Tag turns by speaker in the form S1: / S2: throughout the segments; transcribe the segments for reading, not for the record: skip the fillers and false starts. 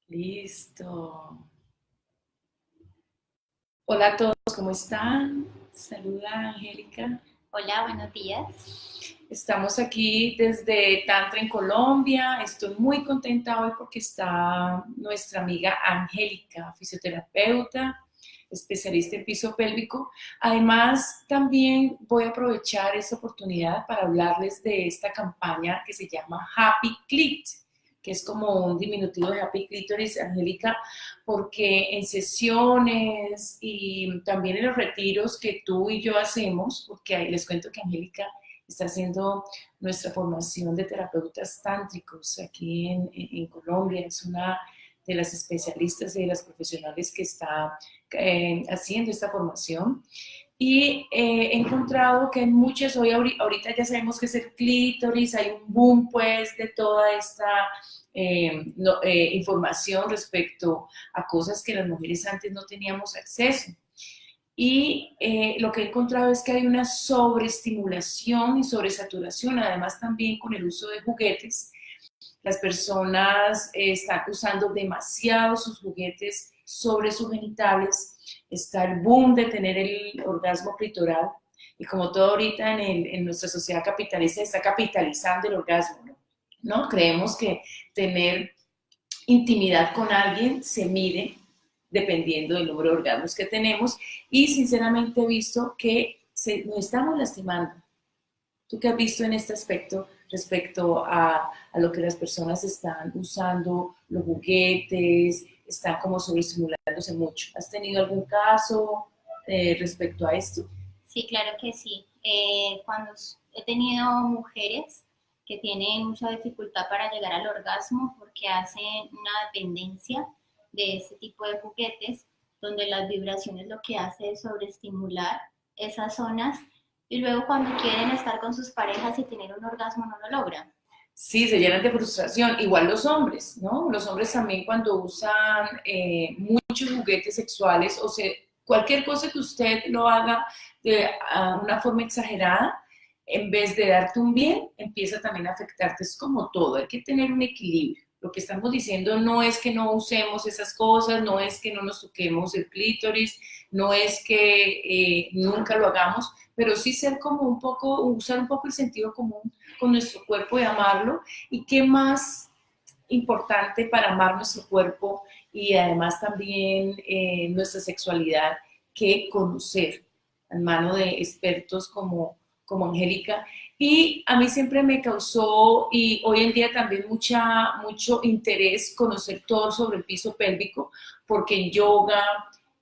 S1: Listo. Hola a todos, ¿cómo están? Saluda Angélica.
S2: Hola, buenos días.
S1: Estamos aquí desde Tantra en Colombia. Estoy muy contenta hoy porque está nuestra amiga Angélica, fisioterapeuta, especialista en piso pélvico. Además, también voy a aprovechar esta oportunidad para hablarles de esta campaña que se llama Happy Clit, que es como un diminutivo de Happy Clitoris, Angélica, porque en sesiones y también en los retiros que tú y yo hacemos, porque ahí les cuento que Angélica está haciendo nuestra formación de terapeutas tántricos aquí en Colombia, es una de las especialistas y de las profesionales que está haciendo esta formación. Y he encontrado que en muchas, ahorita ya sabemos que es el clítoris, hay un boom pues de toda esta información respecto a cosas que las mujeres antes no teníamos acceso. Y lo que he encontrado es que hay una sobreestimulación y sobresaturación, además también con el uso de juguetes. Las personas están usando demasiado sus juguetes sobre sus genitales, está el boom de tener el orgasmo clitoral, y como todo ahorita en nuestra sociedad capitalista está capitalizando el orgasmo, ¿no? Creemos que tener intimidad con alguien se mide dependiendo del número de orgasmos que tenemos, y sinceramente he visto que nos estamos lastimando. ¿Tú qué has visto en este aspecto respecto a lo que las personas están usando, los juguetes, están como sobreestimulándose mucho? ¿Has tenido algún caso respecto a esto?
S2: Sí, claro que sí. Cuando he tenido mujeres que tienen mucha dificultad para llegar al orgasmo porque hacen una dependencia de ese tipo de juguetes, donde las vibraciones lo que hace es sobreestimular esas zonas y luego cuando quieren estar con sus parejas y tener un orgasmo no lo logran.
S1: Sí, se llenan de frustración. Igual los hombres, ¿no? Los hombres también cuando usan muchos juguetes sexuales, o sea, cualquier cosa que usted lo haga de una forma exagerada, en vez de darte un bien, empieza también a afectarte. Es como todo, hay que tener un equilibrio. Lo que estamos diciendo no es que no usemos esas cosas, no es que no nos toquemos el clítoris, no es que nunca lo hagamos, pero sí ser como un poco, usar un poco el sentido común con nuestro cuerpo y amarlo. Y qué más importante para amar nuestro cuerpo y además también nuestra sexualidad que conocer en mano de expertos como Angélica. Y a mí siempre me causó, y hoy en día también mucho interés conocer todo sobre el piso pélvico, porque en yoga,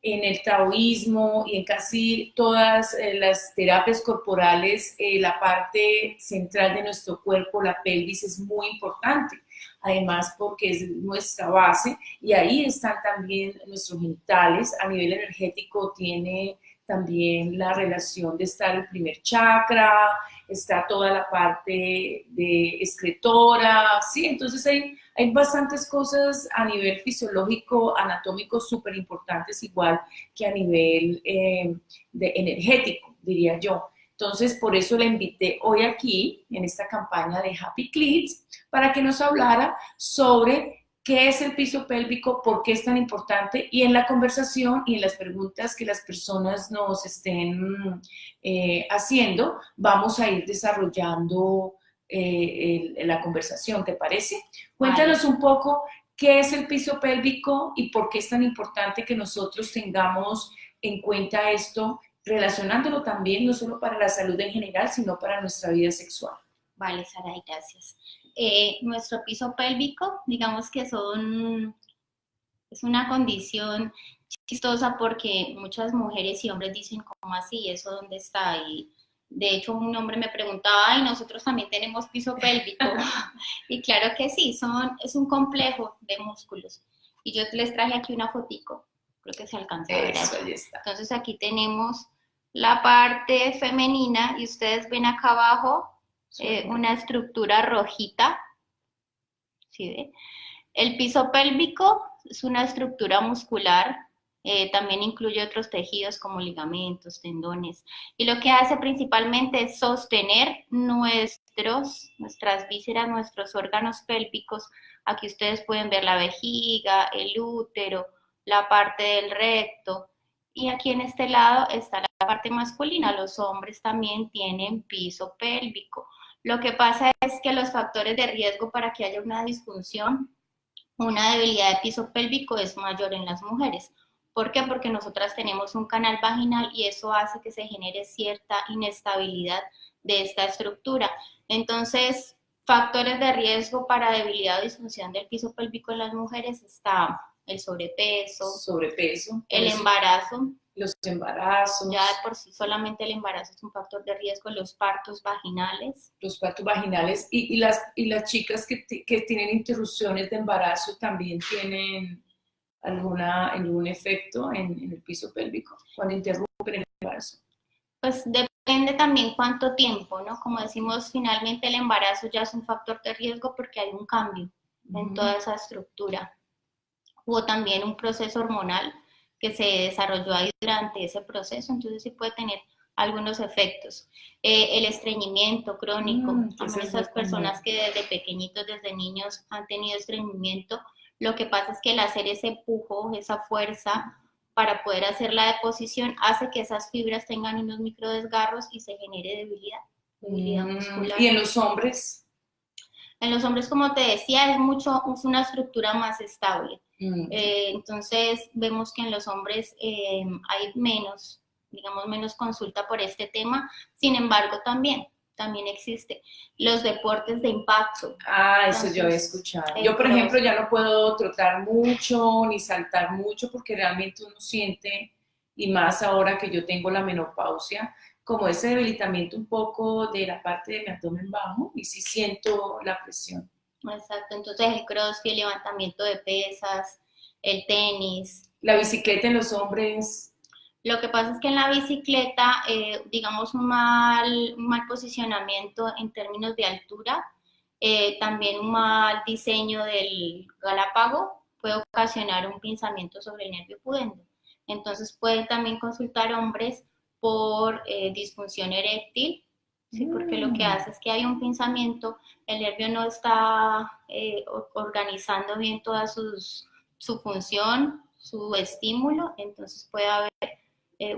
S1: en el taoísmo y en casi todas las terapias corporales, la parte central de nuestro cuerpo, la pelvis, es muy importante. Además, porque es nuestra base y ahí están también nuestros genitales. A nivel energético tiene también la relación de estar el primer chakra, está toda la parte de excretora, ¿sí? Entonces hay bastantes cosas a nivel fisiológico, anatómico, súper importantes, igual que a nivel energético, diría yo. Entonces, por eso la invité hoy aquí, en esta campaña de Happy Clits, para que nos hablara sobre qué es el piso pélvico, por qué es tan importante, y en la conversación y en las preguntas que las personas nos estén haciendo, vamos a ir desarrollando la conversación, ¿te parece? Cuéntanos
S2: Vale.
S1: un poco qué es el piso pélvico y por qué es tan importante que nosotros tengamos en cuenta esto, relacionándolo también no solo para la salud en general, sino para nuestra vida sexual.
S2: Vale, Saray, gracias. Nuestro piso pélvico, digamos que es una condición chistosa porque muchas mujeres y hombres dicen, ¿cómo así? ¿Eso dónde está? Y de hecho un hombre me preguntaba, ay, nosotros también tenemos piso pélvico. Y claro que sí, es un complejo de músculos. Y yo les traje aquí una fotico, creo que se alcanza a ver
S1: Eso,
S2: allí.
S1: ahí está.
S2: Entonces aquí tenemos la parte femenina y ustedes ven acá abajo una estructura rojita, ¿sí ve? El piso pélvico es una estructura muscular, también incluye otros tejidos como ligamentos, tendones, y lo que hace principalmente es sostener úteros, nuestras vísceras, nuestros órganos pélvicos. Aquí ustedes pueden ver la vejiga, el útero, la parte del recto. Y aquí en este lado está la parte masculina. Los hombres también tienen piso pélvico. Lo que pasa es que los factores de riesgo para que haya una disfunción, una debilidad de piso pélvico es mayor en las mujeres. ¿Por qué? Porque nosotras tenemos un canal vaginal y eso hace que se genere cierta inestabilidad de esta estructura. Entonces, factores de riesgo para debilidad o disfunción del piso pélvico en las mujeres está el sobrepeso, el embarazo.
S1: Los embarazos.
S2: Ya de por sí solamente el embarazo es un factor de riesgo, los partos vaginales.
S1: Los partos vaginales y las chicas que tienen interrupciones de embarazo también tienen algún efecto en el piso pélvico cuando interrumpen el embarazo.
S2: Pues depende también cuánto tiempo, ¿no? Como decimos, finalmente el embarazo ya es un factor de riesgo porque hay un cambio en toda esa estructura. Hubo también un proceso hormonal que se desarrolló ahí durante ese proceso, entonces sí puede tener algunos efectos. El estreñimiento crónico, también esas personas que desde pequeñitos, desde niños han tenido estreñimiento, lo que pasa es que el hacer ese empujo, esa fuerza para poder hacer la deposición, hace que esas fibras tengan unos microdesgarros y se genere debilidad muscular.
S1: ¿Y en los hombres?
S2: En los hombres, como te decía, es una estructura más estable. Entonces, vemos que en los hombres hay menos consulta por este tema. Sin embargo, también existe los deportes de impacto.
S1: Eso yo he escuchado. Yo, por ejemplo, ya no puedo trotar mucho ni saltar mucho porque realmente uno siente, y más ahora que yo tengo la menopausia, como ese debilitamiento un poco de la parte de mi abdomen bajo y sí siento la presión.
S2: Exacto, entonces el crossfit, el levantamiento de pesas, el tenis.
S1: La bicicleta en los hombres.
S2: Lo que pasa es que en la bicicleta, digamos, un mal posicionamiento en términos de altura, también un mal diseño del galápago puede ocasionar un pinzamiento sobre el nervio pudendo. Entonces pueden también consultar hombres por disfunción eréctil, ¿sí? Porque lo que hace es que hay un pinzamiento, el nervio no está organizando bien toda su función, su estímulo, entonces puede haber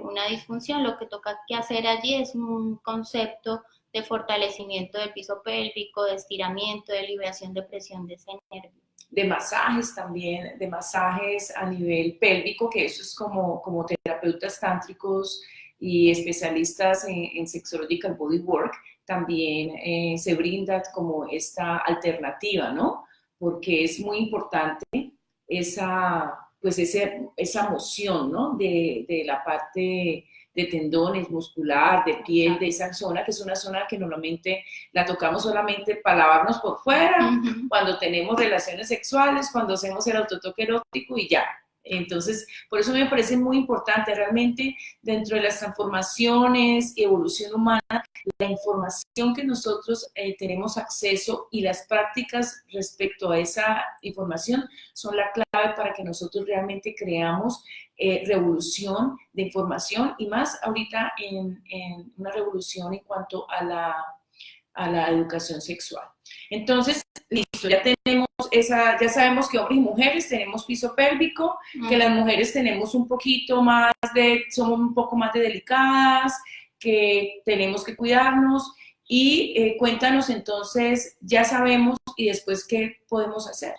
S2: una disfunción. Lo que toca que hacer allí es un concepto de fortalecimiento del piso pélvico, de estiramiento, de liberación de presión de ese nervio.
S1: De masajes también, de masajes a nivel pélvico, que eso es como terapeutas tántricos y especialistas en Sexological Bodywork, también se brinda como esta alternativa, ¿no? Porque es muy importante esa moción, ¿no? De la parte de tendones, muscular, de piel, de esa zona, que es una zona que normalmente la tocamos solamente para lavarnos por fuera, cuando tenemos relaciones sexuales, cuando hacemos el autotoque erótico y ya. Entonces, por eso me parece muy importante realmente dentro de las transformaciones y evolución humana, la información que nosotros tenemos acceso y las prácticas respecto a esa información son la clave para que nosotros realmente creamos revolución de información y más ahorita en una revolución en cuanto a la educación sexual. Entonces, listo, ya tenemos ya sabemos que hombres y mujeres tenemos piso pélvico, que las mujeres tenemos somos un poco más delicadas, que tenemos que cuidarnos y cuéntanos entonces, ya sabemos y después qué podemos hacer.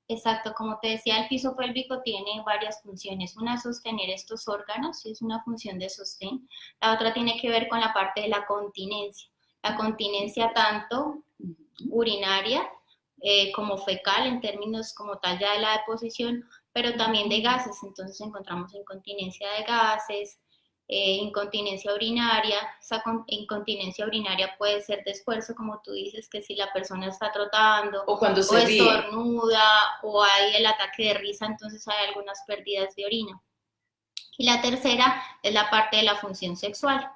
S2: Exacto, como te decía, el piso pélvico tiene varias funciones. Una es sostener estos órganos, es una función de sostén. La otra tiene que ver con la parte de la continencia. La continencia tanto urinaria como fecal en términos como tal ya de la deposición, pero también de gases. Entonces encontramos incontinencia de gases, incontinencia urinaria. Esa incontinencia urinaria puede ser de esfuerzo, como tú dices, que si la persona está trotando
S1: o cuando
S2: o estornuda o hay el ataque de risa, entonces hay algunas pérdidas de orina. Y la tercera es la parte de la función sexual.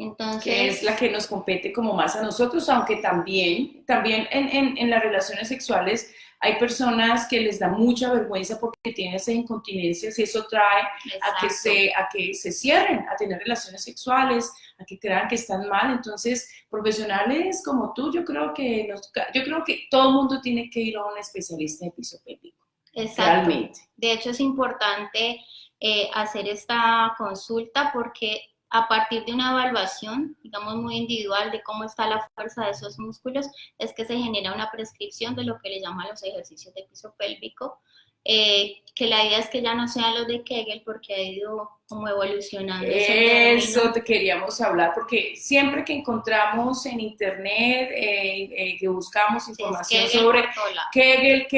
S2: Entonces,
S1: que es la que nos compete como más a nosotros, aunque también en las relaciones sexuales hay personas que les da mucha vergüenza porque tienen esas incontinencias y eso trae a que se cierren a tener relaciones sexuales, a que crean que están mal. Entonces, profesionales como tú, yo creo que todo el mundo tiene que ir a un especialista de piso pélvico.
S2: exacto.
S1: Realmente.
S2: De hecho, es importante hacer esta consulta porque a partir de una evaluación, digamos, muy individual de cómo está la fuerza de esos músculos, es que se genera una prescripción de lo que le llaman los ejercicios de piso pélvico, que la idea es que ya no sean los de Kegel porque ha ido como evolucionando ese
S1: Eso
S2: término.
S1: te queríamos hablar, porque siempre que encontramos en internet, que buscamos información sobre Kegel,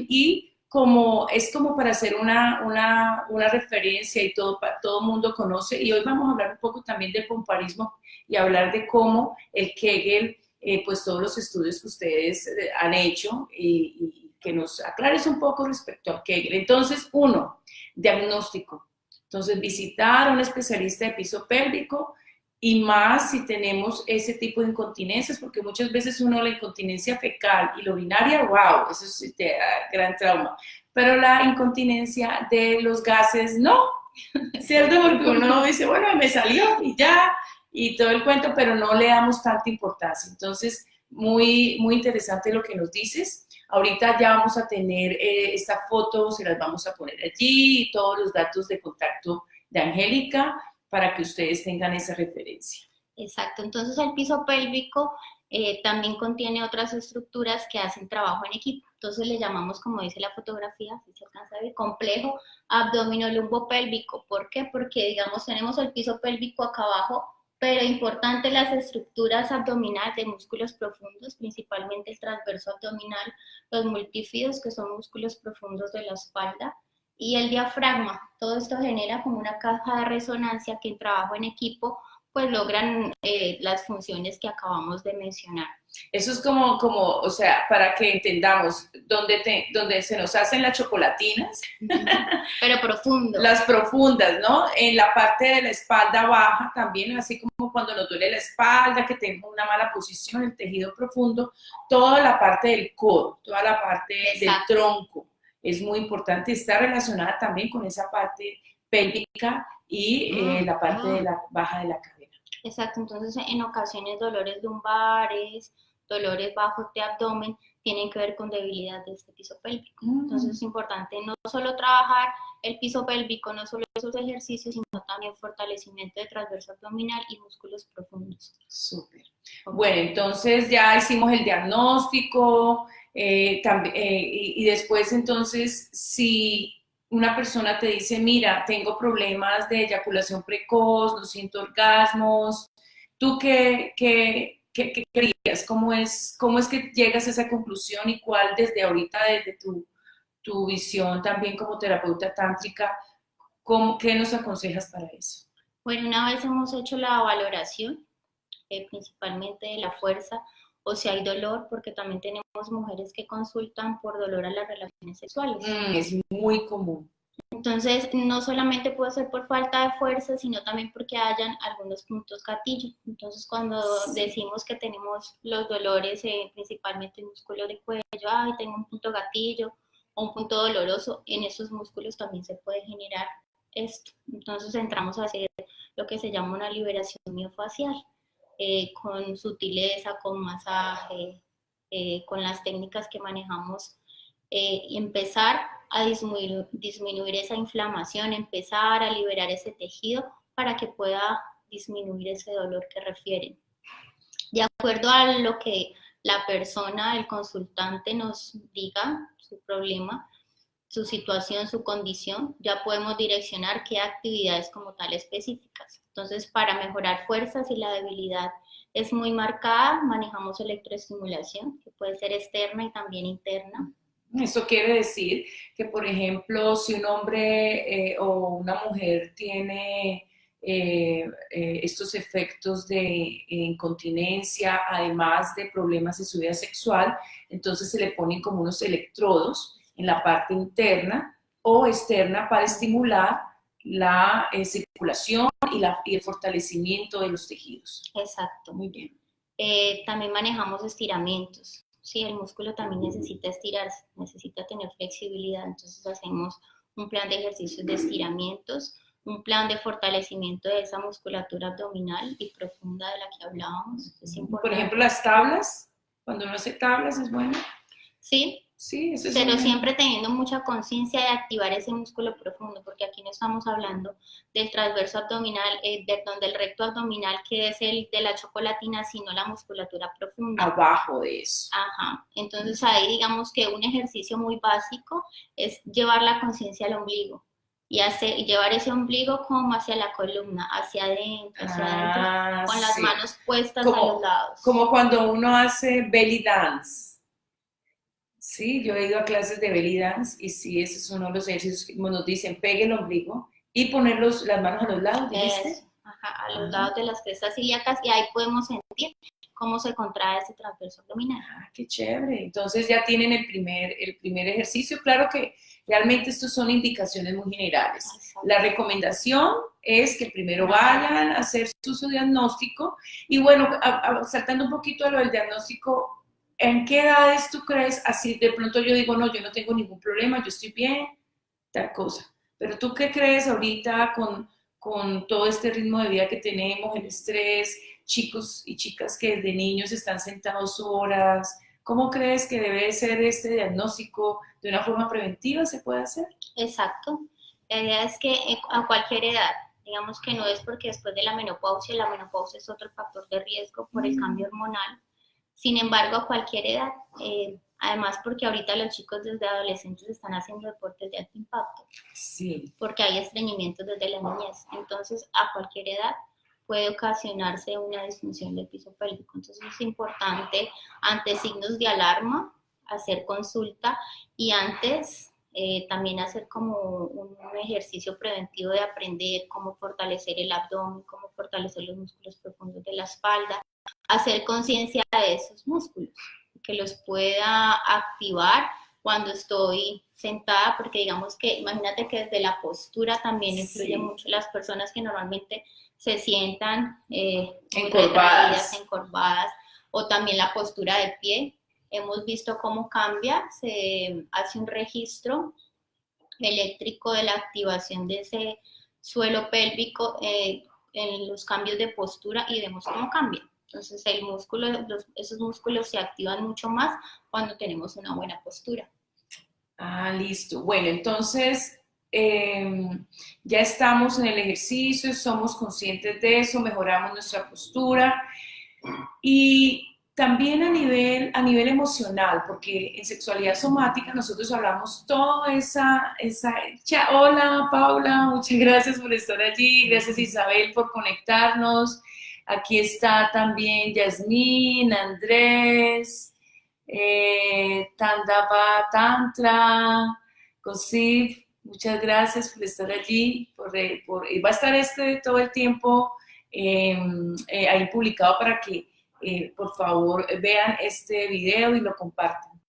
S1: y como es como para hacer una referencia y todo el mundo conoce, y hoy vamos a hablar un poco también del pomparismo y hablar de cómo el Kegel, pues todos los estudios que ustedes han hecho y que nos aclares un poco respecto al Kegel. Entonces, diagnóstico. Entonces, visitar a un especialista de piso pélvico y más si tenemos ese tipo de incontinencias, porque muchas veces la incontinencia fecal y la urinaria, wow, eso es gran trauma. Pero la incontinencia de los gases, no, ¿cierto? Porque uno dice, bueno, me salió y ya, y todo el cuento, pero no le damos tanta importancia. Entonces, muy interesante lo que nos dices. Ahorita ya vamos a tener esta foto, se las vamos a poner allí, y todos los datos de contacto de Angélica para que ustedes tengan esa referencia.
S2: Exacto, entonces el piso pélvico también contiene otras estructuras que hacen trabajo en equipo. Entonces le llamamos, como dice la fotografía, si se alcanza a ver, complejo abdominolumbopélvico. ¿Por qué? Porque, digamos, tenemos el piso pélvico acá abajo, pero importante las estructuras abdominales de músculos profundos, principalmente el transverso abdominal, los multífidos, que son músculos profundos de la espalda, y el diafragma. Todo esto genera como una caja de resonancia que en trabajo en equipo pues logran las funciones que acabamos de mencionar.
S1: Eso es como, o sea, para que entendamos, donde se nos hacen las chocolatinas.
S2: Pero profundo.
S1: Las profundas, ¿no? En la parte de la espalda baja también, así como cuando nos duele la espalda, que tengo una mala posición, el tejido profundo, toda la parte del codo, toda la parte del tronco. Es muy importante, está relacionada también con esa parte pélvica y la parte de la baja de la cadera.
S2: Exacto, entonces en ocasiones dolores lumbares, dolores bajos de abdomen, tienen que ver con debilidad de este piso pélvico. Entonces es importante no solo trabajar el piso pélvico, no solo esos ejercicios, sino también fortalecimiento de transverso abdominal y músculos profundos.
S1: Súper. Okay. Bueno, entonces ya hicimos el diagnóstico y después entonces si una persona te dice, mira, tengo problemas de eyaculación precoz, no siento orgasmos, ¿tú qué creías? ¿Cómo es que llegas a esa conclusión y cuál desde ahorita, desde tu visión también como terapeuta tántrica, qué nos aconsejas para eso?
S2: Bueno, una vez hemos hecho la valoración, principalmente de la fuerza, o si hay dolor, porque también tenemos mujeres que consultan por dolor a las relaciones sexuales.
S1: Es muy común.
S2: Entonces, no solamente puede ser por falta de fuerza, sino también porque hayan algunos puntos gatillo. Entonces, cuando decimos que tenemos los dolores, principalmente en músculo de cuello, ay, tengo un punto gatillo o un punto doloroso, en esos músculos también se puede generar esto. Entonces, entramos a hacer lo que se llama una liberación miofacial, con sutileza, con masaje, con las técnicas que manejamos, empezar a disminuir esa inflamación, empezar a liberar ese tejido para que pueda disminuir ese dolor que refieren. De acuerdo a lo que la persona, el consultante nos diga, su problema, su situación, su condición, ya podemos direccionar qué actividades como tal específicas. Entonces, para mejorar fuerzas y la debilidad es muy marcada, manejamos electroestimulación, que puede ser externa y también interna.
S1: Eso quiere decir que, por ejemplo, si un hombre o una mujer tiene estos efectos de incontinencia, además de problemas de su vida sexual, entonces se le ponen como unos electrodos en la parte interna o externa para estimular la circulación y el fortalecimiento de los tejidos.
S2: Exacto.
S1: Muy bien.
S2: También manejamos estiramientos. Sí, el músculo también necesita estirarse, necesita tener flexibilidad. Entonces hacemos un plan de ejercicios de estiramientos, un plan de fortalecimiento de esa musculatura abdominal y profunda de la que hablábamos. Es importante.
S1: Por ejemplo, las tablas, cuando uno hace tablas es bueno.
S2: Sí,
S1: sí, eso es
S2: pero siempre teniendo mucha conciencia de activar ese músculo profundo, porque aquí no estamos hablando del transverso abdominal, del recto abdominal, que es el de la chocolatina, sino la musculatura profunda.
S1: Abajo de eso.
S2: Ajá, entonces ahí digamos que un ejercicio muy básico es llevar la conciencia al ombligo y llevar ese ombligo como hacia la columna, hacia adentro, con las manos puestas a los lados.
S1: Como cuando uno hace belly dance. Sí, yo he ido a clases de belly dance y sí, ese es uno de los ejercicios que nos dicen, pegue el ombligo y poner las manos a los lados, ¿dijiste?
S2: Ajá, a los lados de las crestas ilíacas y ahí podemos sentir cómo se contrae ese transverso abdominal.
S1: Ah, qué chévere. Entonces ya tienen el primer ejercicio. Claro que realmente estos son indicaciones muy generales.
S2: Exacto.
S1: La recomendación es que primero vayan a hacer su diagnóstico y bueno, saltando un poquito a lo del diagnóstico, ¿en qué edades tú crees? Así de pronto yo digo, no, yo no tengo ningún problema, yo estoy bien, tal cosa. Pero tú qué crees ahorita con todo este ritmo de vida que tenemos, el estrés, chicos y chicas que desde niños están sentados horas? ¿Cómo crees que debe ser este diagnóstico de una forma preventiva? ¿Se puede hacer?
S2: Exacto. La idea es que a cualquier edad, digamos que no es porque después de la menopausia es otro factor de riesgo por el cambio hormonal. Sin embargo, a cualquier edad, además porque ahorita los chicos desde adolescentes están haciendo deportes de alto impacto.
S1: Sí.
S2: Porque hay estreñimientos desde la niñez. Entonces, a cualquier edad puede ocasionarse una disfunción del piso pélvico. Entonces, es importante, ante signos de alarma, hacer consulta y antes también hacer como un ejercicio preventivo de aprender cómo fortalecer el abdomen, cómo fortalecer los músculos profundos de la espalda, hacer conciencia de esos músculos, que los pueda activar cuando estoy sentada, porque digamos que, imagínate que desde la postura también influye mucho. Las personas que normalmente se sientan encorvadas, o también la postura de pie, hemos visto cómo cambia, se hace un registro eléctrico de la activación de ese suelo pélvico en los cambios de postura y vemos cómo cambia. Entonces esos músculos se activan mucho más cuando tenemos una buena postura.
S1: Ah, listo. Bueno, entonces ya estamos en el ejercicio, somos conscientes de eso, mejoramos nuestra postura y también a nivel emocional, porque en sexualidad somática nosotros hablamos toda esa hola Paula, muchas gracias por estar allí, gracias Isabel por conectarnos. Aquí está también Yasmín, Andrés, Tandava Tantra, Cosif, muchas gracias por estar allí. Va a estar todo el tiempo ahí publicado para que por favor vean este video y lo compartan.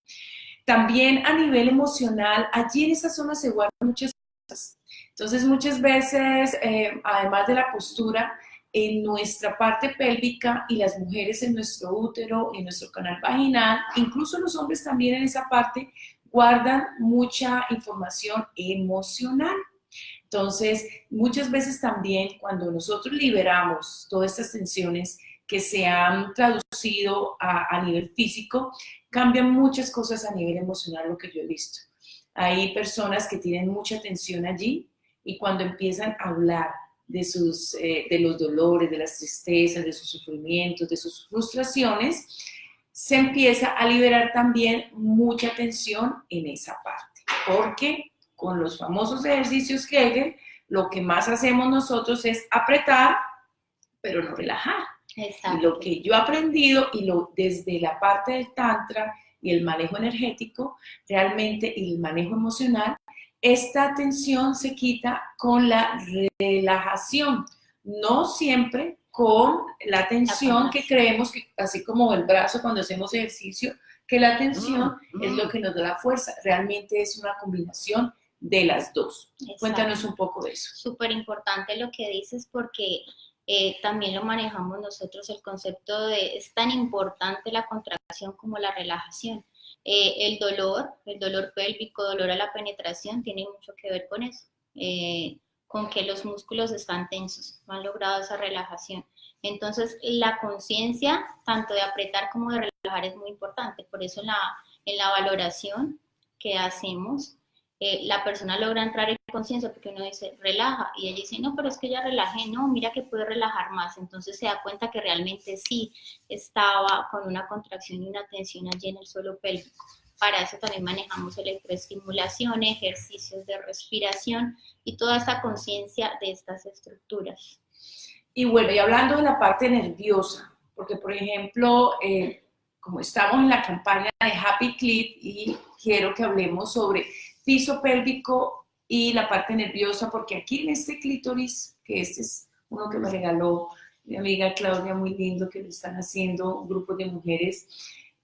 S1: También a nivel emocional, allí en esa zona se guardan muchas cosas. Entonces muchas veces, además de la postura, en nuestra parte pélvica y las mujeres en nuestro útero, en nuestro canal vaginal, incluso los hombres también en esa parte, guardan mucha información emocional. Entonces, muchas veces también cuando nosotros liberamos todas estas tensiones que se han traducido a nivel físico, cambian muchas cosas a nivel emocional, lo que yo he visto. Hay personas que tienen mucha tensión allí y cuando empiezan a hablar de los dolores, de las tristezas, de sus sufrimientos, de sus frustraciones, se empieza a liberar también mucha tensión en esa parte. Porque con los famosos ejercicios Kegel, lo que más hacemos nosotros es apretar, pero no relajar.
S2: Exacto.
S1: Y lo que yo he aprendido, desde la parte del tantra y el manejo energético, realmente, y el manejo emocional, esta tensión se quita con la relajación, no siempre con la tensión que creemos que, así como el brazo cuando hacemos ejercicio, que la tensión es lo que nos da la fuerza. Realmente es una combinación de las dos.
S2: Exacto.
S1: Cuéntanos un poco de eso.
S2: Súper importante lo que dices porque también lo manejamos nosotros, el concepto de es tan importante la contracción como la relajación. El dolor pélvico, dolor a la penetración, tiene mucho que ver con eso, con que los músculos están tensos, no han logrado esa relajación. Entonces, la conciencia, tanto de apretar como de relajar, es muy importante. Por eso en la valoración que hacemos, la persona logra entrar en conciencia porque uno dice, relaja, y ella dice, no, pero es que ya relajé, no, mira que puede relajar más. Entonces se da cuenta que realmente sí estaba con una contracción y una tensión allí en el suelo pélvico. Para eso también manejamos electroestimulación, ejercicios de respiración y toda esta conciencia de estas estructuras.
S1: Y bueno, y hablando de la parte nerviosa, porque por ejemplo, como estamos en la campaña de Happy Clit y quiero que hablemos sobre piso pélvico y la parte nerviosa, porque aquí en este clítoris, que este es uno que me regaló mi amiga Claudia, muy lindo, que lo están haciendo un grupo de mujeres,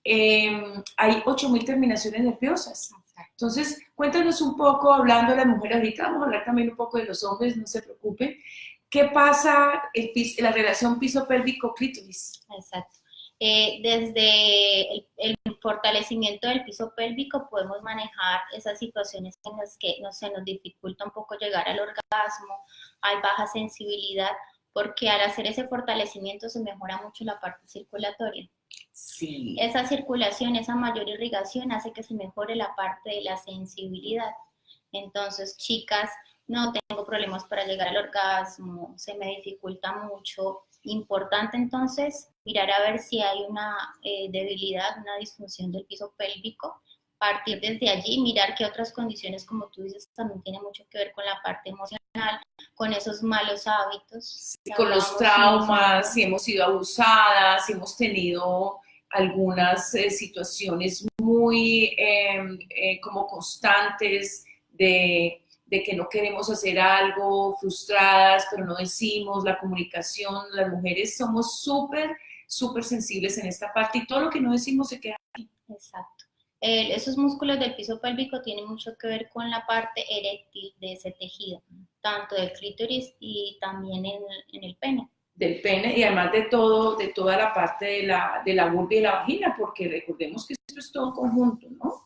S1: hay 8.000 terminaciones nerviosas. Entonces, cuéntanos un poco, hablando de las mujeres, ahorita vamos a hablar también un poco de los hombres, no se preocupen. ¿Qué pasa la relación piso pélvico-clítoris?
S2: Exacto. Desde el fortalecimiento del piso pélvico podemos manejar esas situaciones en las que se nos dificulta un poco llegar al orgasmo, hay baja sensibilidad, porque al hacer ese fortalecimiento se mejora mucho la parte circulatoria.
S1: Sí.
S2: Esa circulación, esa mayor irrigación hace que se mejore la parte de la sensibilidad. Entonces, chicas, no tengo problemas para llegar al orgasmo, se me dificulta mucho. Importante entonces mirar a ver si hay una debilidad, una disfunción del piso pélvico, partir desde allí, mirar qué otras condiciones, como tú dices, también tiene mucho que ver con la parte emocional, con esos malos hábitos.
S1: Sí, con los traumas, si hemos sido abusadas, si hemos tenido algunas situaciones muy como constantes de que no queremos hacer algo, frustradas, pero no decimos, la comunicación, las mujeres somos súper sensibles en esta parte y todo lo que no decimos se queda aquí.
S2: Exacto. Esos músculos del piso pélvico tienen mucho que ver con la parte eréctil de ese tejido, tanto del clítoris y también en el pene.
S1: Del pene y además de toda la parte de la vulva y la vagina, porque recordemos que esto es todo un conjunto, ¿no?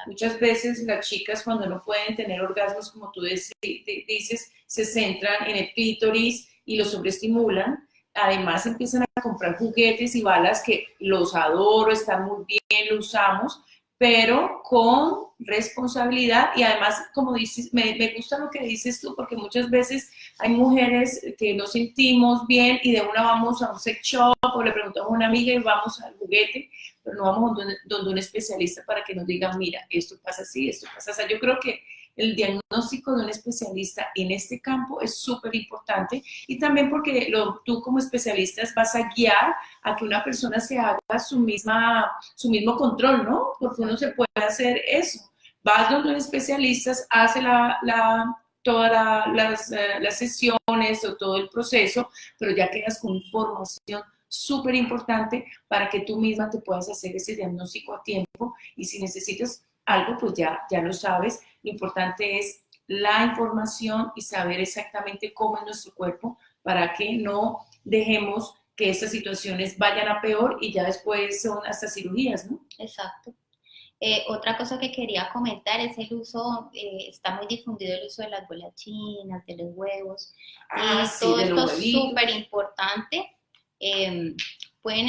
S1: Muchas veces las chicas cuando no pueden tener orgasmos, como tú dices, se centran en el clítoris y lo sobreestimulan. Además empiezan a comprar juguetes y balas que los adoro, están muy bien, lo usamos, pero con responsabilidad y además, como dices, me gusta lo que dices tú, porque muchas veces hay mujeres que nos sentimos bien y de una vamos a un sex shop o le preguntamos a una amiga y vamos al juguete, pero no vamos donde un especialista para que nos diga, mira, esto pasa así, esto pasa así. Yo creo que el diagnóstico de un especialista en este campo es súper importante y también porque tú como especialista vas a guiar a que una persona se haga su mismo control, ¿no? Porque uno se puede hacer eso. Vas donde un especialista, hace todas las sesiones o todo el proceso, pero ya quedas con información súper importante para que tú misma te puedas hacer ese diagnóstico a tiempo y si necesitas algo, pues ya lo sabes. Lo importante es la información y saber exactamente cómo es nuestro cuerpo para que no dejemos que estas situaciones vayan a peor y ya después son hasta cirugías, ¿no?
S2: Exacto. Otra cosa que quería comentar es el uso, está muy difundido el uso de las bolas chinas, de los huevos, y
S1: sí,
S2: todo esto es súper importante. Pueden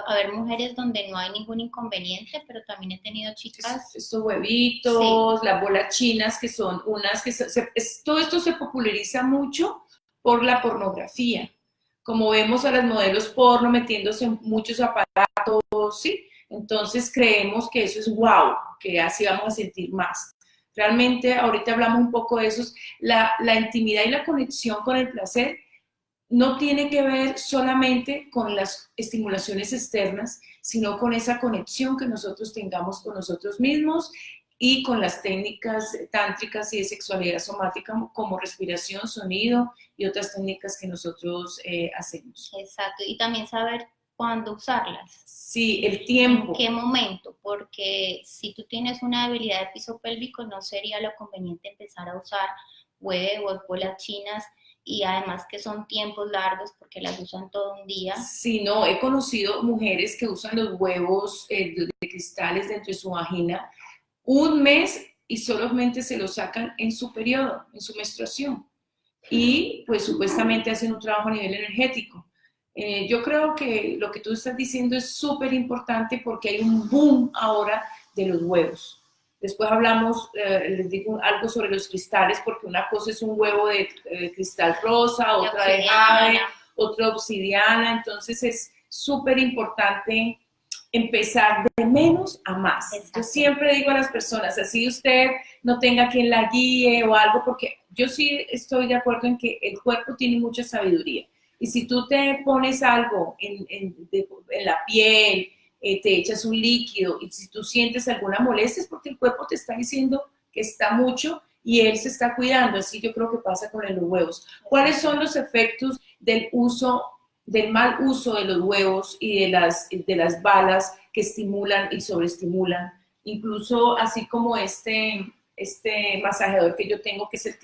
S2: haber mujeres donde no hay ningún inconveniente, pero también he tenido chicas...
S1: Estos huevitos,
S2: sí,
S1: las bolas chinas, que son unas que... todo esto se populariza mucho por la pornografía. Como vemos a las modelos porno metiéndose en muchos aparatos, ¿sí? Entonces creemos que eso es wow, que así vamos a sentir más. Realmente, ahorita hablamos un poco de eso, la intimidad y la conexión con el placer no tiene que ver solamente con las estimulaciones externas, sino con esa conexión que nosotros tengamos con nosotros mismos y con las técnicas tántricas y de sexualidad somática como respiración, sonido y otras técnicas que nosotros hacemos.
S2: Exacto, y también saber cuándo usarlas.
S1: Sí, el tiempo.
S2: ¿En qué momento? Porque si tú tienes una debilidad de piso pélvico, no sería lo conveniente empezar a usar huevos, bolas chinas, y además que son tiempos largos porque las usan todo un día.
S1: Sí, no, he conocido mujeres que usan los huevos de cristales dentro de su vagina un mes y solamente se los sacan en su periodo, en su menstruación. Y pues supuestamente hacen un trabajo a nivel energético. Yo creo que lo que tú estás diciendo es súper importante porque hay un boom ahora de los huevos. Después hablamos, les digo algo sobre los cristales, porque una cosa es un huevo de cristal rosa, otra de jade, otra obsidiana, entonces es súper importante empezar de menos a más. Exacto. Yo siempre digo a las personas, así usted no tenga quien la guíe o algo, porque yo sí estoy de acuerdo en que el cuerpo tiene mucha sabiduría. Y si tú te pones algo en la piel, te echas un líquido, y si tú sientes alguna molestia es porque el cuerpo te está diciendo que está mucho y él se está cuidando. Así yo creo que pasa con los huevos. ¿Cuáles son los efectos del mal uso de los huevos y de las balas que estimulan y sobreestimulan? Incluso así como este masajeador que yo tengo, que es el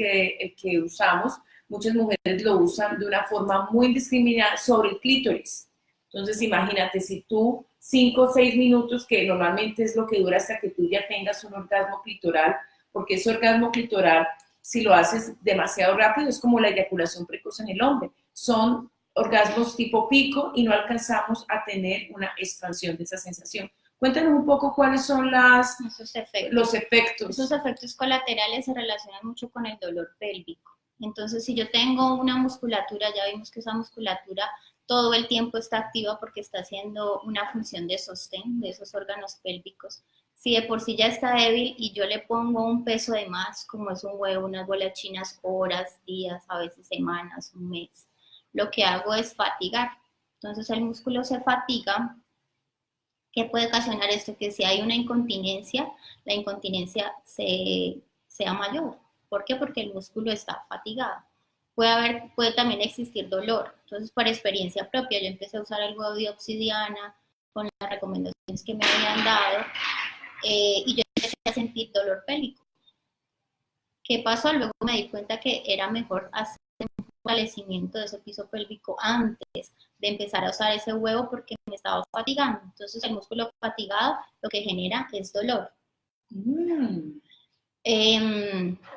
S1: que usamos, muchas mujeres lo usan de una forma muy indiscriminada sobre el clítoris. Entonces imagínate, si tú 5 o 6 minutos, que normalmente es lo que dura hasta que tú ya tengas un orgasmo clitoral, porque ese orgasmo clitoral, si lo haces demasiado rápido, es como la eyaculación precoz en el hombre. Son orgasmos tipo pico y no alcanzamos a tener una expansión de esa sensación. Cuéntanos un poco cuáles son los efectos.
S2: Esos efectos colaterales se relacionan mucho con el dolor pélvico. Entonces, si yo tengo una musculatura, ya vimos que esa musculatura todo el tiempo está activa porque está haciendo una función de sostén de esos órganos pélvicos. Si de por sí ya está débil y yo le pongo un peso de más, como es un huevo, unas bolas chinas, horas, días, a veces semanas, un mes, lo que hago es fatigar. Entonces el músculo se fatiga. ¿Qué puede ocasionar esto? Que si hay una incontinencia, la incontinencia sea mayor. ¿Por qué? Porque el músculo está fatigado. Puede también existir dolor. Entonces, por experiencia propia, yo empecé a usar el huevo de obsidiana con las recomendaciones que me habían dado y yo empecé a sentir dolor pélvico. ¿Qué pasó? Luego me di cuenta que era mejor hacer un fortalecimiento de ese piso pélvico antes de empezar a usar ese huevo porque me estaba fatigando. Entonces, el músculo fatigado lo que genera es dolor.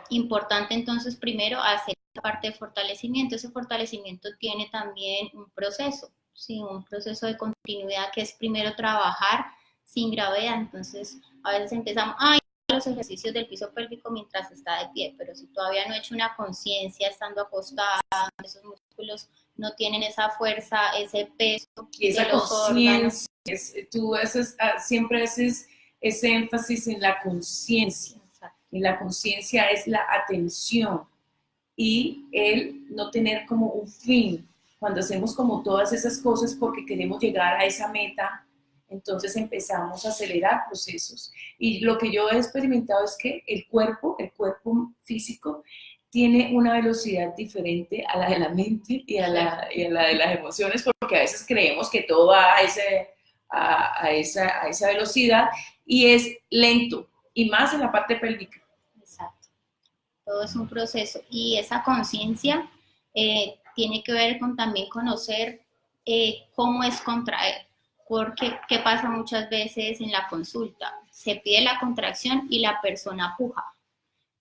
S2: Importante entonces primero hacer la parte de fortalecimiento. Ese fortalecimiento tiene también un proceso, ¿sí? Un proceso de continuidad que es primero trabajar sin gravedad. Entonces a veces empezamos los ejercicios del piso pélvico mientras está de pie, pero si todavía no he hecho una conciencia estando acostada, esos músculos no tienen esa fuerza, ese peso
S1: y esa conciencia. Tú siempre haces ese énfasis en la conciencia. Y la conciencia es la atención y el no tener como un fin. Cuando hacemos como todas esas cosas porque queremos llegar a esa meta, entonces empezamos a acelerar procesos. Y lo que yo he experimentado es que el cuerpo físico, tiene una velocidad diferente a la de la mente y a la de las emociones, porque a veces creemos que todo va a esa velocidad y es lento, y más en la parte pélvica.
S2: Exacto. Todo es un proceso y esa conciencia tiene que ver con también conocer cómo es contraer, porque ¿qué pasa muchas veces en la consulta? Se pide la contracción y la persona puja.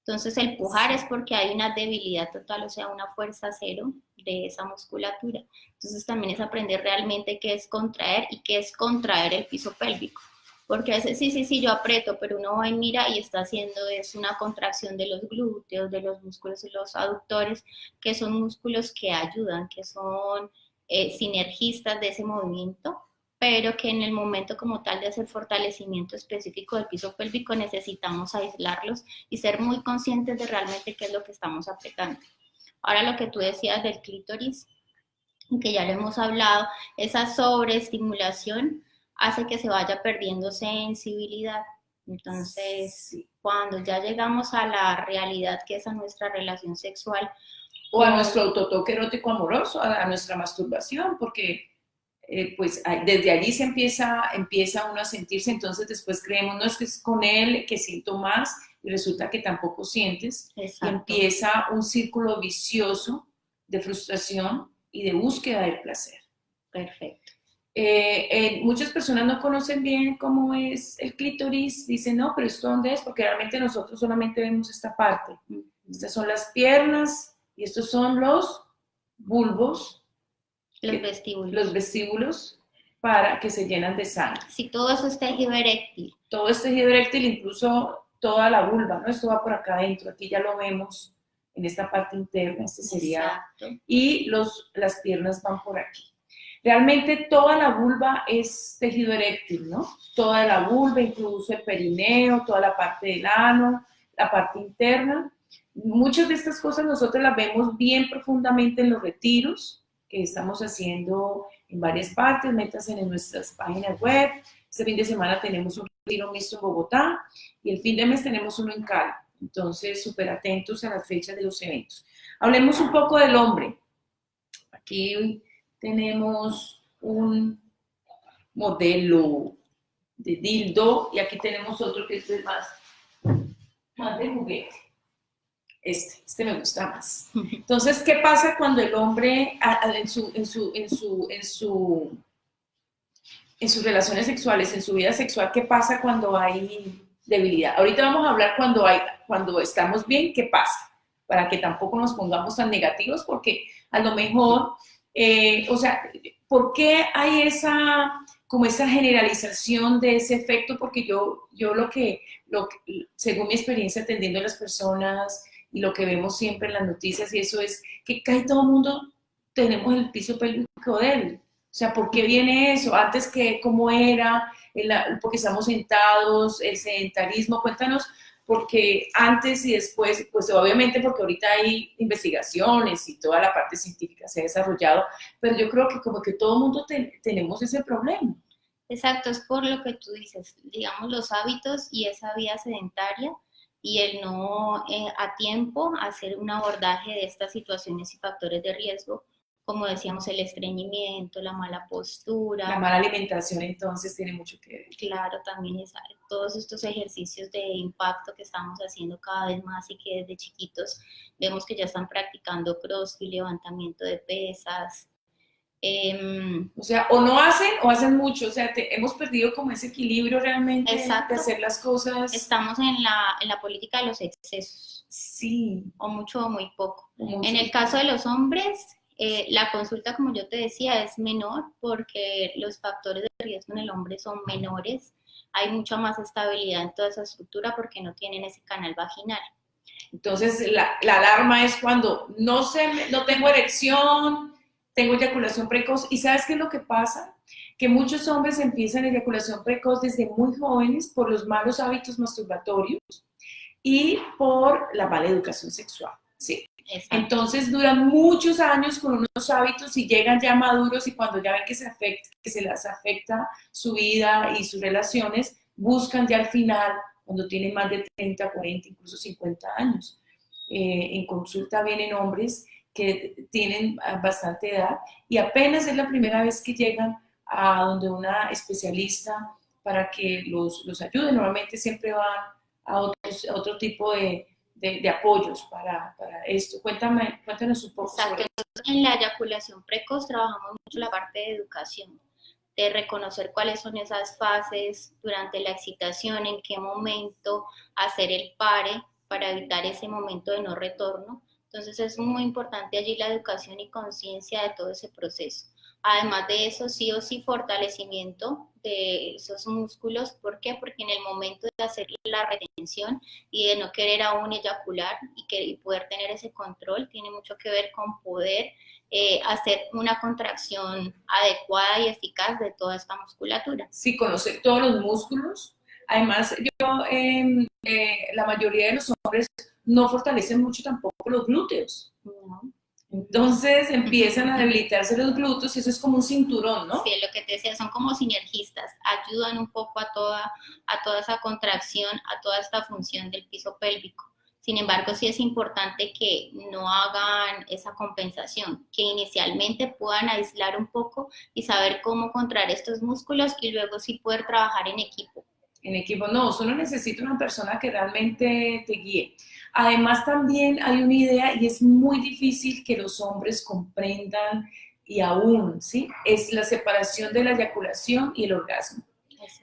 S2: Entonces el pujar es porque hay una debilidad total, o sea, una fuerza cero de esa musculatura. Entonces también es aprender realmente qué es contraer y qué es contraer el piso pélvico. Porque a veces sí, yo aprieto, pero uno va y mira y está haciendo es una contracción de los glúteos, de los músculos y los aductores, que son músculos que ayudan, que son sinergistas de ese movimiento, pero que en el momento como tal de hacer fortalecimiento específico del piso pélvico necesitamos aislarlos y ser muy conscientes de realmente qué es lo que estamos apretando. Ahora lo que tú decías del clítoris, que ya lo hemos hablado, esa sobreestimulación hace que se vaya perdiendo sensibilidad. Entonces, cuando ya llegamos a la realidad que es a nuestra relación sexual,
S1: o a nuestro autotoque erótico amoroso, a nuestra masturbación, porque pues desde allí se empieza uno a sentirse, entonces después creemos, no es que es con él que siento más, y resulta que tampoco sientes,
S2: Exacto.
S1: y empieza un círculo vicioso de frustración y de búsqueda del placer.
S2: Perfecto.
S1: Muchas personas no conocen bien cómo es el clítoris, dicen, no, pero ¿esto dónde es? Porque realmente nosotros solamente vemos esta parte. Estas son las piernas y estos son los bulbos, los vestíbulos para que se llenan de sangre.
S2: Sí, todo eso es tejido eréctil.
S1: Todo es tejido eréctil, incluso toda la vulva, ¿no? Esto va por acá adentro, aquí ya lo vemos en esta parte interna, este sería.
S2: Exacto.
S1: Y las piernas van por aquí. Realmente toda la vulva es tejido eréctil, ¿no? Toda la vulva, incluso el perineo, toda la parte del ano, la parte interna. Muchas de estas cosas nosotros las vemos bien profundamente en los retiros que estamos haciendo en varias partes, métanse en nuestras páginas web. Este fin de semana tenemos un retiro mixto en Bogotá y el fin de mes tenemos uno en Cali. Entonces, súper atentos a las fechas de los eventos. Hablemos un poco del hombre. Aquí tenemos un modelo de dildo y aquí tenemos otro que es más de juguete. Este me gusta más. Entonces, ¿qué pasa cuando el hombre en sus relaciones sexuales, en su vida sexual, qué pasa cuando hay debilidad? Ahorita vamos a hablar cuando estamos bien, ¿qué pasa? Para que tampoco nos pongamos tan negativos, porque a lo mejor, o sea, ¿por qué hay esa generalización de ese efecto? Porque yo según mi experiencia atendiendo a las personas y lo que vemos siempre en las noticias y eso es que casi todo el mundo tenemos el piso pélvico débil. O sea, ¿por qué viene eso? Antes, ¿cómo era? Porque estamos sentados, el sedentarismo. Cuéntanos, porque antes y después, pues obviamente porque ahorita hay investigaciones y toda la parte científica se ha desarrollado, pero yo creo que como que todo el mundo tenemos ese problema.
S2: Exacto, es por lo que tú dices, digamos, los hábitos y esa vida sedentaria y el no a tiempo hacer un abordaje de estas situaciones y factores de riesgo, como decíamos, el estreñimiento, la mala postura.
S1: La mala alimentación entonces tiene mucho que ver.
S2: Claro, también es todos estos ejercicios de impacto que estamos haciendo cada vez más y que desde chiquitos vemos que ya están practicando CrossFit, levantamiento de pesas.
S1: O sea, o no hacen o hacen mucho, o sea, hemos perdido como ese equilibrio realmente.
S2: Exacto.
S1: De hacer las cosas.
S2: Estamos en la política de los excesos.
S1: Sí.
S2: O mucho o muy poco.
S1: Mucho.
S2: En el caso de los hombres, la consulta, como yo te decía, es menor porque los factores de riesgo en el hombre son menores. Hay mucha más estabilidad en toda esa estructura porque no tienen ese canal vaginal.
S1: Entonces, la alarma es cuando no tengo erección, tengo eyaculación precoz. ¿Y sabes qué es lo que pasa? Que muchos hombres empiezan eyaculación precoz desde muy jóvenes por los malos hábitos masturbatorios y por la mala educación sexual. Sí.
S2: Exacto.
S1: Entonces duran muchos años con unos hábitos y llegan ya maduros y cuando ya ven que se les afecta su vida y sus relaciones, buscan ya al final, cuando tienen más de 30, 40, incluso 50 años. En consulta vienen hombres que tienen bastante edad y apenas es la primera vez que llegan a donde una especialista para que los ayude. Normalmente siempre van a otro tipo de apoyos para esto. Cuéntanos un poco.
S2: Exacto. En la eyaculación precoz trabajamos mucho la parte de educación, de reconocer cuáles son esas fases durante la excitación, en qué momento hacer el pare para evitar ese momento de no retorno. Entonces es muy importante allí la educación y conciencia de todo ese proceso. Además de eso, sí o sí, fortalecimiento de esos músculos. ¿Por qué? Porque en el momento de hacer la retención y de no querer aún eyacular y poder tener ese control, tiene mucho que ver con poder hacer una contracción adecuada y eficaz de toda esta musculatura.
S1: Sí, conocer todos los músculos. Además, la mayoría de los hombres no fortalecen mucho tampoco los glúteos.
S2: No.
S1: Entonces empiezan a debilitarse los glúteos y eso es como un cinturón, ¿no?
S2: Sí, lo que te decía, son como sinergistas, ayudan un poco a toda esa contracción, a toda esta función del piso pélvico. Sin embargo, sí es importante que no hagan esa compensación, que inicialmente puedan aislar un poco y saber cómo contraer estos músculos y luego sí poder trabajar en equipo.
S1: En equipo, no, solo necesita una persona que realmente te guíe. Además, también hay una idea y es muy difícil que los hombres comprendan y aún, ¿sí? Es la separación de la eyaculación y el orgasmo,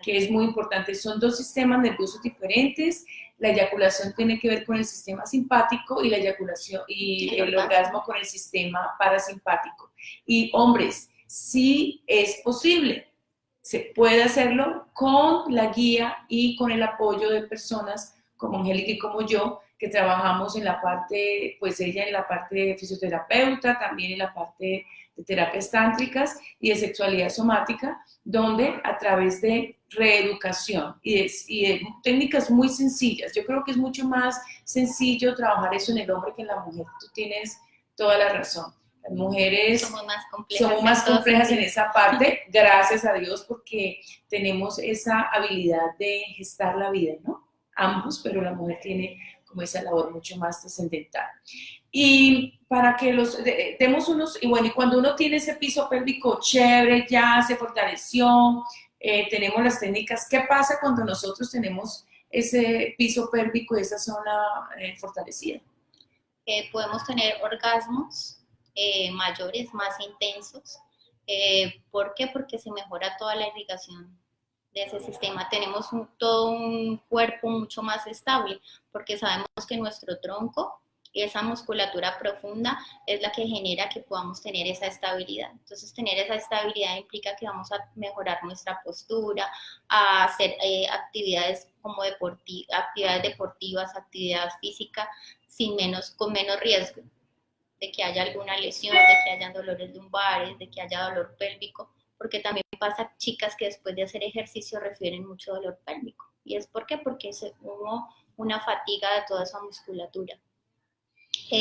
S1: que es muy importante. Son dos sistemas nerviosos diferentes. La eyaculación tiene que ver con el sistema simpático y la eyaculación y el orgasmo con el sistema parasimpático. Y hombres, sí es posible. Se puede hacerlo con la guía y con el apoyo de personas como Angélica y como yo, que trabajamos en la parte, pues ella en la parte de fisioterapeuta, también en la parte de terapias tántricas y de sexualidad somática, donde a través de reeducación y de técnicas muy sencillas, yo creo que es mucho más sencillo trabajar eso en el hombre que en la mujer. Tú tienes toda la razón. Las mujeres somos más complejas en esa parte, gracias a Dios, porque tenemos esa habilidad de gestar la vida, ¿no? Ambos, pero la mujer tiene como esa labor mucho más trascendental. Y para que los demos unos, y bueno, y cuando uno tiene ese piso pélvico chévere, ya se fortaleció, tenemos las técnicas. ¿Qué pasa cuando nosotros tenemos ese piso pélvico y esa zona fortalecida?
S2: Podemos tener orgasmos mayores, más intensos. ¿Por qué? Porque se mejora toda la irrigación de ese sistema. Tenemos todo un cuerpo mucho más estable, porque sabemos que nuestro tronco, esa musculatura profunda, es la que genera que podamos tener esa estabilidad. Entonces, tener esa estabilidad implica que vamos a mejorar nuestra postura, a hacer actividades como actividades deportivas, actividad física, con menos riesgo de que haya alguna lesión, de que haya dolores lumbares, de que haya dolor pélvico, porque también pasa chicas que después de hacer ejercicio refieren mucho dolor pélvico. ¿Y es por qué? Porque hubo una fatiga de toda esa musculatura.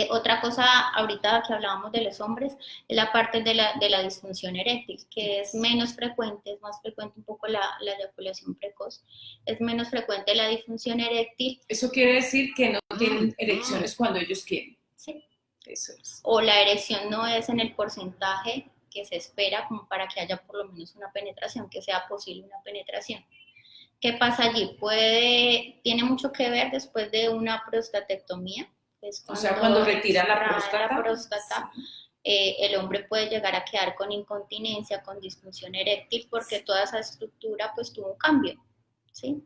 S2: Otra cosa, ahorita que hablábamos de los hombres, es la parte de la disfunción eréctil, que es menos frecuente, es más frecuente un poco la eyaculación precoz, es menos frecuente la disfunción eréctil.
S1: Eso quiere decir que no tienen erecciones cuando ellos quieren.
S2: Sí.
S1: Eso es.
S2: O la erección no es en el porcentaje que se espera como para que haya por lo menos una penetración, que sea posible una penetración. ¿Qué pasa allí? Tiene mucho que ver después de una prostatectomía.
S1: O sea, cuando retiran la
S2: próstata, sí. El hombre puede llegar a quedar con incontinencia, con disfunción eréctil, porque toda esa estructura pues tuvo un cambio, ¿sí?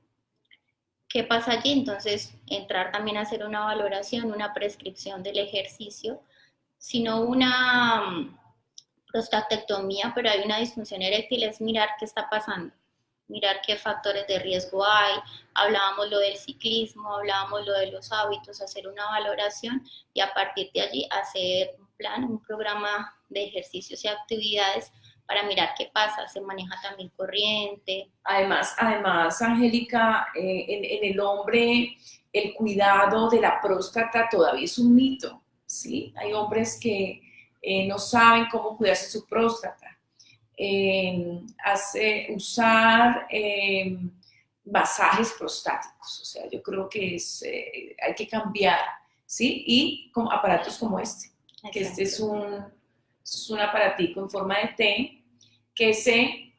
S2: ¿Qué pasa allí? Entonces, entrar también a hacer una valoración, una prescripción del ejercicio, sino una prostatectomía, pero hay una disfunción eréctil, es mirar qué está pasando, mirar qué factores de riesgo hay. Hablábamos lo del ciclismo, hablábamos lo de los hábitos, hacer una valoración y a partir de allí hacer un plan, un programa de ejercicios y actividades para mirar qué pasa. Se maneja también corriente.
S1: Además, Angélica, en el hombre el cuidado de la próstata todavía es un mito, ¿sí? Hay hombres que no saben cómo cuidarse su próstata. Usar masajes prostáticos, o sea, yo creo que hay que cambiar, ¿sí? Y con aparatos como este, exacto, que este es un aparatico en forma de T que se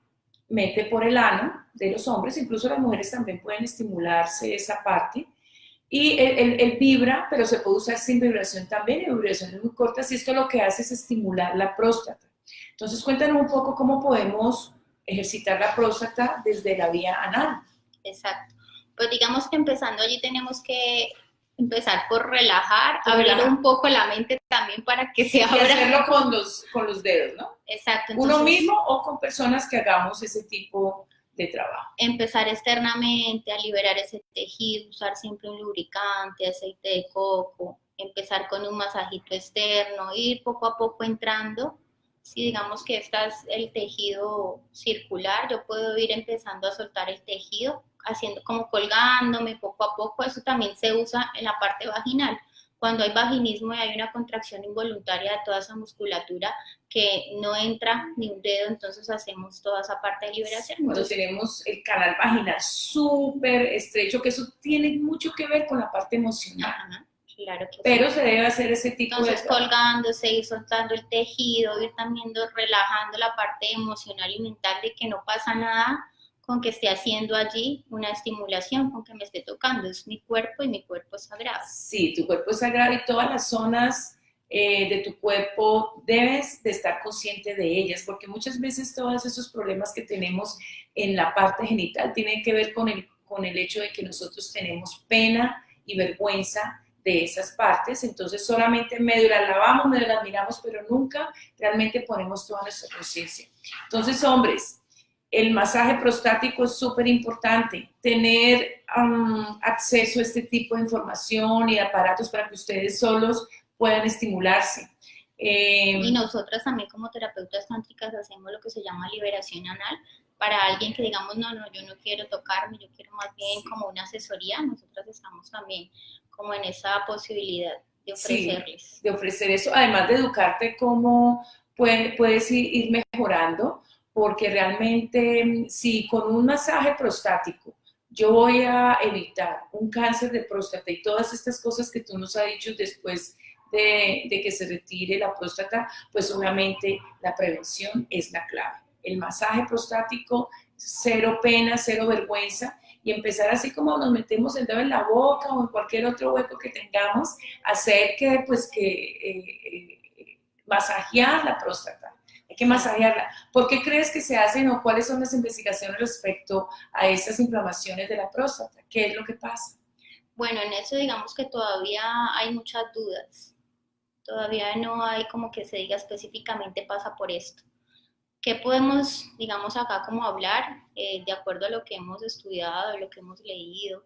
S1: mete por el ano de los hombres, incluso las mujeres también pueden estimularse esa parte, y él vibra, pero se puede usar sin vibración también, y vibraciones muy cortas, y esto lo que hace es estimular la próstata. Entonces, cuéntanos un poco cómo podemos ejercitar la próstata desde la vía anal.
S2: Exacto. Pues digamos que empezando allí tenemos que empezar por abrir un poco la mente también para que se abra.
S1: Y hacerlo con los dedos, ¿no?
S2: Exacto. Entonces,
S1: uno mismo o con personas que hagamos ese tipo de trabajo.
S2: Empezar externamente a liberar ese tejido, usar siempre un lubricante, aceite de coco, empezar con un masajito externo, ir poco a poco entrando. Si digamos que este es el tejido circular, yo puedo ir empezando a soltar el tejido, haciendo como colgándome poco a poco. Eso también se usa en la parte vaginal. Cuando hay vaginismo y hay una contracción involuntaria de toda esa musculatura que no entra ni un dedo, entonces hacemos toda esa parte de liberación.
S1: Cuando tenemos el canal vaginal súper estrecho, que eso tiene mucho que ver con la parte emocional. Ajá.
S2: Claro que
S1: Pero
S2: sí.
S1: se debe hacer ese tipo
S2: Entonces,
S1: de...
S2: colgándose, ir soltando el tejido, ir también relajando la parte emocional y mental de que no pasa nada con que esté haciendo allí una estimulación, con que me esté tocando. Es mi cuerpo y mi cuerpo es sagrado.
S1: Sí, tu cuerpo es sagrado y todas las zonas de tu cuerpo debes de estar consciente de ellas, porque muchas veces todos esos problemas que tenemos en la parte genital tienen que ver con el hecho de que nosotros tenemos pena y vergüenza de esas partes, entonces solamente medio las lavamos, medio las miramos, pero nunca realmente ponemos toda nuestra conciencia. Entonces, hombres, el masaje prostático es súper importante, tener acceso a este tipo de información y aparatos para que ustedes solos puedan estimularse.
S2: Y nosotras también como terapeutas tántricas hacemos lo que se llama liberación anal. Para alguien que digamos, no, yo no quiero tocarme, yo quiero más bien como una asesoría, nosotras estamos también como en esa posibilidad de ofrecerles.
S1: Sí, de ofrecer eso, además de educarte cómo puedes ir mejorando, porque realmente si con un masaje prostático yo voy a evitar un cáncer de próstata y todas estas cosas que tú nos has dicho después de que se retire la próstata, pues obviamente la prevención es la clave. El masaje prostático, cero pena, cero vergüenza, y empezar así como nos metemos el dedo en la boca o en cualquier otro hueco que tengamos, hacer que, pues, masajear la próstata. Hay que masajearla. ¿Por qué crees que se hacen o cuáles son las investigaciones respecto a estas inflamaciones de la próstata? ¿Qué es lo que pasa?
S2: Bueno, en eso digamos que todavía hay muchas dudas. Todavía no hay como que se diga específicamente pasa por esto. ¿Qué podemos, digamos, acá como hablar de acuerdo a lo que hemos estudiado, lo que hemos leído?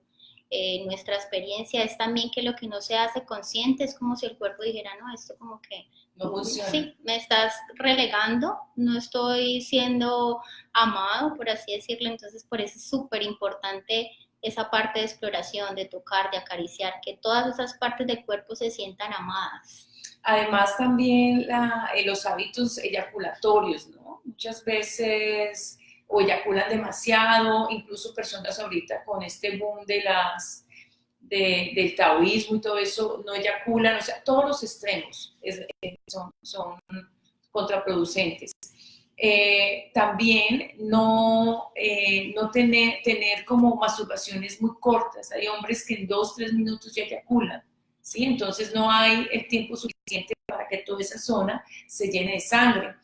S2: Nuestra experiencia es también que lo que no se hace consciente es como si el cuerpo dijera, no, esto como que
S1: no funciona.
S2: Sí, me estás relegando, no estoy siendo amado, por así decirlo, entonces por eso es súper importante esa parte de exploración, de tocar, de acariciar, que todas esas partes del cuerpo se sientan amadas.
S1: Además también los hábitos eyaculatorios, ¿no? Muchas veces o eyaculan demasiado, incluso personas ahorita con este boom del taoísmo y todo eso, no eyaculan, o sea, todos los extremos son contraproducentes. También no tener como masturbaciones muy cortas. Hay hombres que en 2, 3 minutos ya eyaculan, ¿sí? Entonces no hay el tiempo suficiente para que toda esa zona se llene de sangre.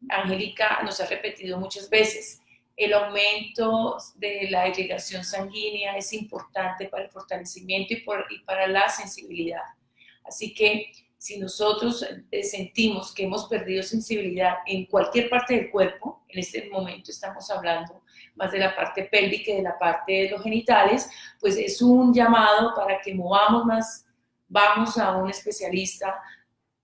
S1: Angélica nos ha repetido muchas veces, el aumento de la irrigación sanguínea es importante para el fortalecimiento y para la sensibilidad. Así que si nosotros sentimos que hemos perdido sensibilidad en cualquier parte del cuerpo, en este momento estamos hablando más de la parte pélvica y de la parte de los genitales, pues es un llamado para que movamos más, vamos a un especialista,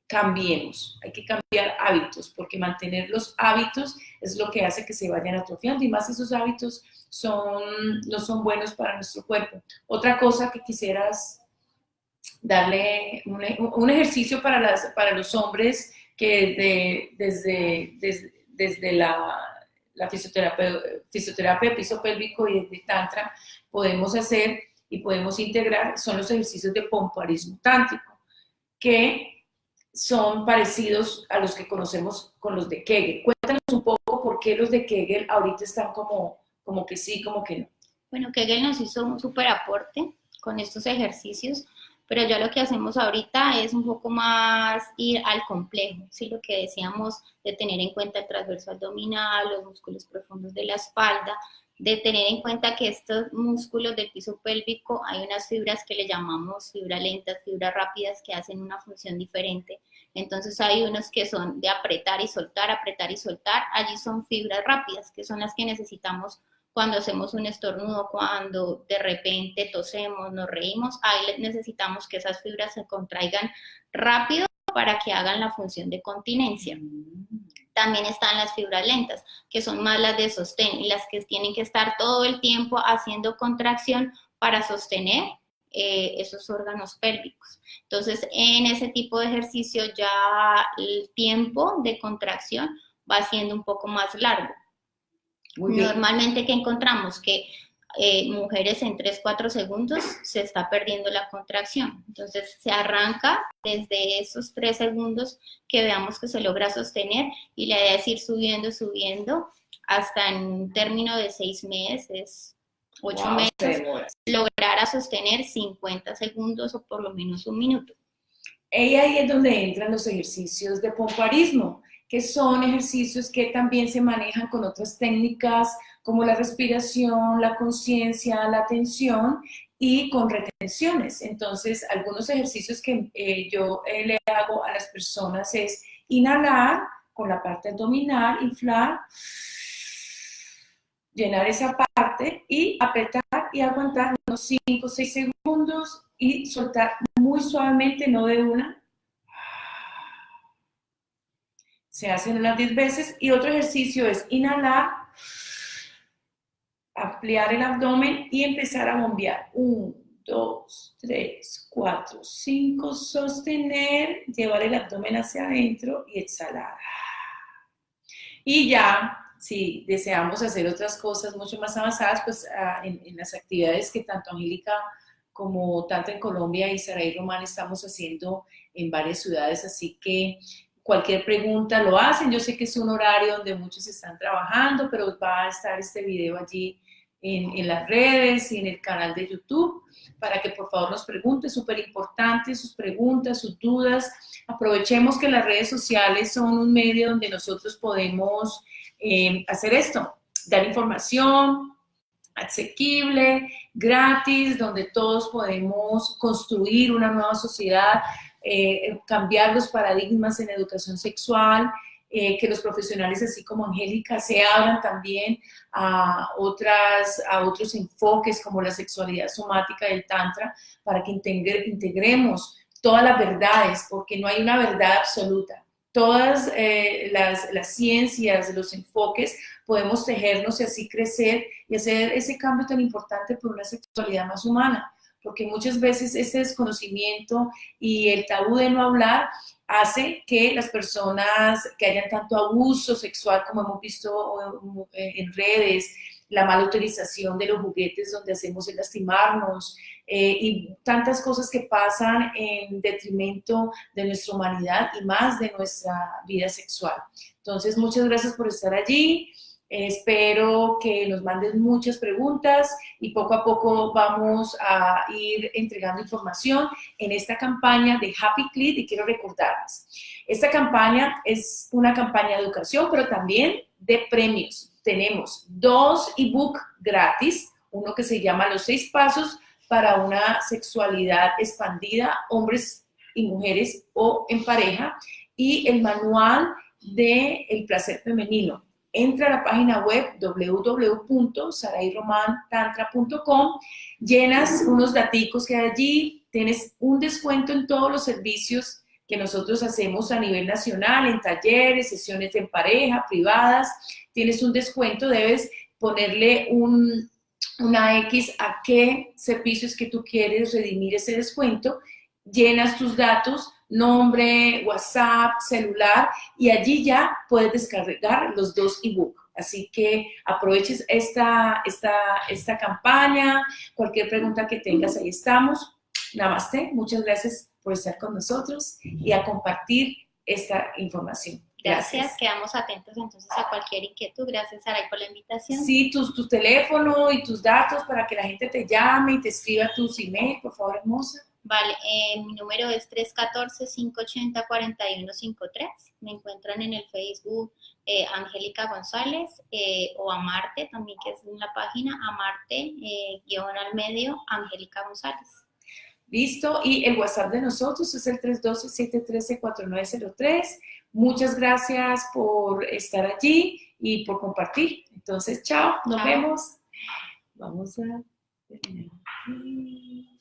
S1: cambiemos, hay que cambiar hábitos, porque mantener los hábitos es lo que hace que se vayan atrofiando y más esos hábitos no son buenos para nuestro cuerpo. Otra cosa que quisieras darle un ejercicio para los hombres que desde la fisioterapia de piso pélvico y de tantra podemos hacer y podemos integrar son los ejercicios de pompoarismo tántrico, que son parecidos a los que conocemos con los de Kegel. Cuéntanos un poco por qué los de Kegel ahorita están como que sí, como que no.
S2: Bueno, Kegel nos hizo un súper aporte con estos ejercicios, pero ya lo que hacemos ahorita es un poco más ir al complejo, ¿sí? Lo que decíamos de tener en cuenta el transverso abdominal, los músculos profundos de la espalda, de tener en cuenta que estos músculos del piso pélvico hay unas fibras que le llamamos fibras lentas, fibras rápidas que hacen una función diferente. Entonces hay unos que son de apretar y soltar, allí son fibras rápidas, que son las que necesitamos cuando hacemos un estornudo, cuando de repente tosemos, nos reímos, ahí necesitamos que esas fibras se contraigan rápido para que hagan la función de continencia. También están las fibras lentas, que son más las de sostén y las que tienen que estar todo el tiempo haciendo contracción para sostener esos órganos pélvicos. Entonces, en ese tipo de ejercicio ya el tiempo de contracción va siendo un poco más largo. Normalmente, ¿qué encontramos? Que mujeres en 3-4 segundos se está perdiendo la contracción. Entonces se arranca desde esos 3 segundos que veamos que se logra sostener y la idea es ir subiendo, subiendo hasta en un término de 6 meses, 8 meses, lograr a sostener 50 segundos o por lo menos 1 minuto.
S1: Y ahí es donde entran los ejercicios de pompoarismo, que son ejercicios que también se manejan con otras técnicas como la respiración, la conciencia, la atención y con retenciones. Entonces, algunos ejercicios que yo le hago a las personas es inhalar con la parte abdominal, inflar, llenar esa parte y apretar y aguantar unos 5 o 6 segundos y soltar muy suavemente, no de una. Se hacen unas 10 veces. Y otro ejercicio es inhalar, ampliar el abdomen y empezar a bombear. 1, 2, 3, 4, 5, sostener, llevar el abdomen hacia adentro y exhalar. Y ya, si deseamos hacer otras cosas mucho más avanzadas, pues en las actividades que tanto Angélica como tanto en Colombia y Saray Román estamos haciendo en varias ciudades, así que cualquier pregunta lo hacen. Yo sé que es un horario donde muchos están trabajando, pero va a estar este video allí en las redes y en el canal de YouTube para que por favor nos pregunten. Súper importante sus preguntas, sus dudas. Aprovechemos que las redes sociales son un medio donde nosotros podemos hacer esto, dar información asequible, gratis, donde todos podemos construir una nueva sociedad, cambiar los paradigmas en educación sexual, que los profesionales así como Angélica se abran también a otros enfoques como la sexualidad somática del tantra para que integremos todas las verdades, porque no hay una verdad absoluta. Todas las ciencias, los enfoques, podemos tejernos y así crecer y hacer ese cambio tan importante por una sexualidad más humana, porque muchas veces ese desconocimiento y el tabú de no hablar hace que las personas que hayan tanto abuso sexual como hemos visto en redes, la mala utilización de los juguetes donde hacemos el lastimarnos y tantas cosas que pasan en detrimento de nuestra humanidad y más de nuestra vida sexual. Entonces, muchas gracias por estar allí. Espero que nos manden muchas preguntas y poco a poco vamos a ir entregando información en esta campaña de Happy Clit. Y quiero recordarles, esta campaña es una campaña de educación, pero también de premios. Tenemos 2 ebooks gratis, uno que se llama Los 6 pasos para una sexualidad expandida, hombres y mujeres o en pareja, y el manual del placer femenino. Entra a la página web www.sarayromantantra.com, llenas unos daticos que hay allí, tienes un descuento en todos los servicios que nosotros hacemos a nivel nacional, en talleres, sesiones en pareja, privadas, tienes un descuento, debes ponerle una X a qué servicios que tú quieres redimir ese descuento, llenas tus datos, nombre, WhatsApp, celular, y allí ya puedes descargar los 2 ebooks. Así que aproveches esta campaña, cualquier pregunta que tengas, ahí estamos. Namaste, muchas gracias por estar con nosotros y a compartir esta información.
S2: Gracias, quedamos atentos entonces a cualquier inquietud. Gracias, Saray, por la invitación.
S1: Sí, tu teléfono y tus datos para que la gente te llame y te escriba tus emails, por favor, hermosa.
S2: Vale, mi número es 314-580-4153. Me encuentran en el Facebook Angélica González o Amarte, también que es en la página Amarte, _ al medio, Angélica González.
S1: Listo, y el WhatsApp de nosotros es el 312-713-4903. Muchas gracias por estar allí y por compartir. Entonces, chao, nos vemos. Vamos a terminar aquí.